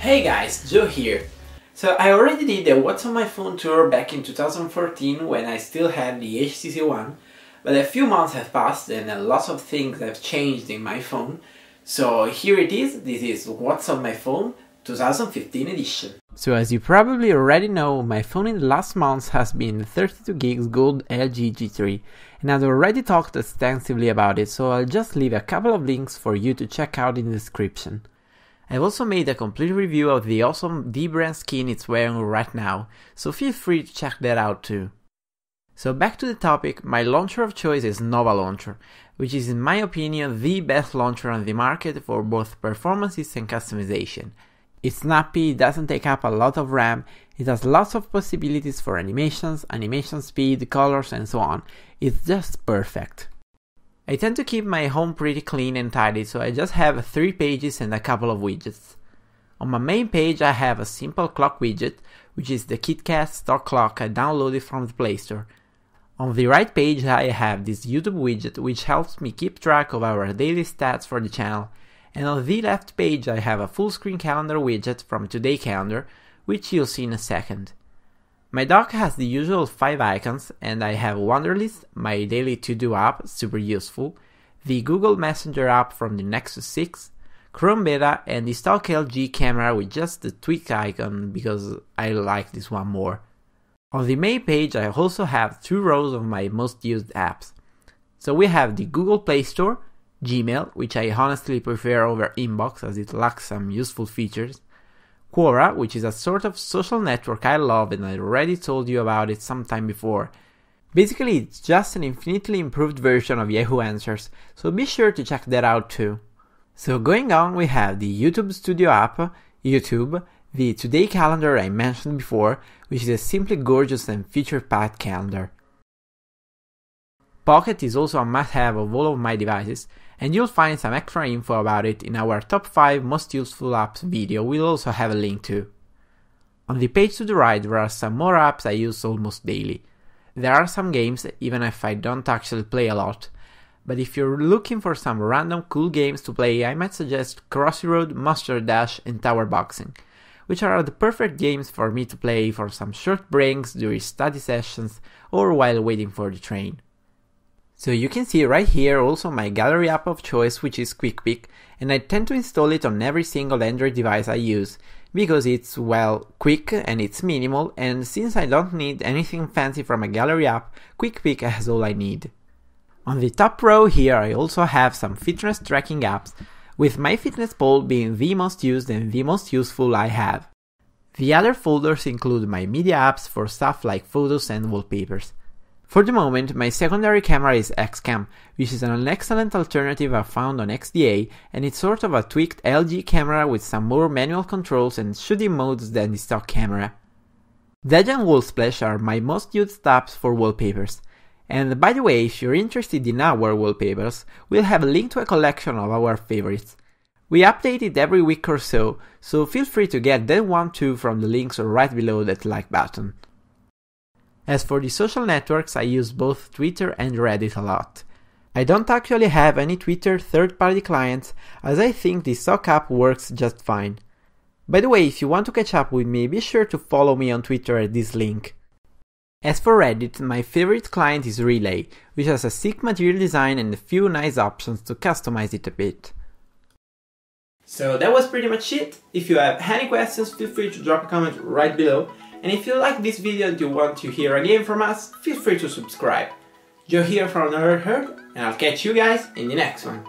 Hey guys, Joe here. So I already did the What's on my phone tour back in 2014 when I still had the HTC One, but a few months have passed and lots of things have changed in my phone. So here it is, this is What's on my phone 2015 edition. So as you probably already know, my phone in the last months has been the 32 gigs Gold LG G3, and I've already talked extensively about it, so I'll just leave a couple of links for you to check out in the description. I've also made a complete review of the awesome D-brand skin it's wearing right now, so feel free to check that out too. So back to the topic, my launcher of choice is Nova Launcher, which is in my opinion the best launcher on the market for both performances and customization. It's snappy, it doesn't take up a lot of RAM, it has lots of possibilities for animations, animation speed, colors and so on. It's just perfect. I tend to keep my home pretty clean and tidy, so I just have 3 pages and a couple of widgets. On my main page I have a simple clock widget, which is the KitKat stock clock I downloaded from the Play Store. On the right page I have this YouTube widget, which helps me keep track of our daily stats for the channel, and on the left page I have a full screen calendar widget from Today Calendar, which you'll see in a second. My dock has the usual 5 icons, and I have Wunderlist, my daily to-do app, super useful, the Google Messenger app from the Nexus 6, Chrome Beta, and the stock LG camera with just the tweak icon because I like this one more. On the main page I also have 2 rows of my most used apps. So we have the Google Play Store, Gmail, which I honestly prefer over Inbox as it lacks some useful features, Quora, which is a sort of social network I love and I already told you about it sometime before. Basically it's just an infinitely improved version of Yahoo Answers, so be sure to check that out too. So going on, we have the YouTube Studio app, YouTube, the Today Calendar I mentioned before, which is a simply gorgeous and feature-packed calendar. Pocket is also a must-have of all of my devices, and you'll find some extra info about it in our top 5 most useful apps video we'll also have a link to. On the page to the right there are some more apps I use almost daily. There are some games, even if I don't actually play a lot, but if you're looking for some random cool games to play, I might suggest Crossy Road, Monster Dash and Tower Boxing, which are the perfect games for me to play for some short breaks during study sessions or while waiting for the train. So you can see right here also my gallery app of choice, which is QuickPick, and I tend to install it on every single Android device I use, because it's, well, quick and it's minimal, and since I don't need anything fancy from a gallery app, QuickPick has all I need. On the top row here I also have some fitness tracking apps, with MyFitnessPal being the most used and the most useful I have. The other folders include my media apps for stuff like photos and wallpapers. For the moment, my secondary camera is XCam, which is an excellent alternative I found on XDA, and it's sort of a tweaked LG camera with some more manual controls and shooting modes than the stock camera. Dedge and Wallsplash are my most used apps for wallpapers. And by the way, if you're interested in our wallpapers, we'll have a link to a collection of our favorites. We update it every week or so feel free to get that one too from the links right below that like button. As for the social networks, I use both Twitter and Reddit a lot. I don't actually have any Twitter third-party clients, as I think the stock app works just fine. By the way, if you want to catch up with me, be sure to follow me on Twitter at this link. As for Reddit, my favorite client is Relay, which has a sick material design and a few nice options to customize it a bit. So that was pretty much it. If you have any questions, feel free to drop a comment right below. And if you like this video and you want to hear again from us, feel free to subscribe. Joe here from Nerd Herd, and I'll catch you guys in the next one.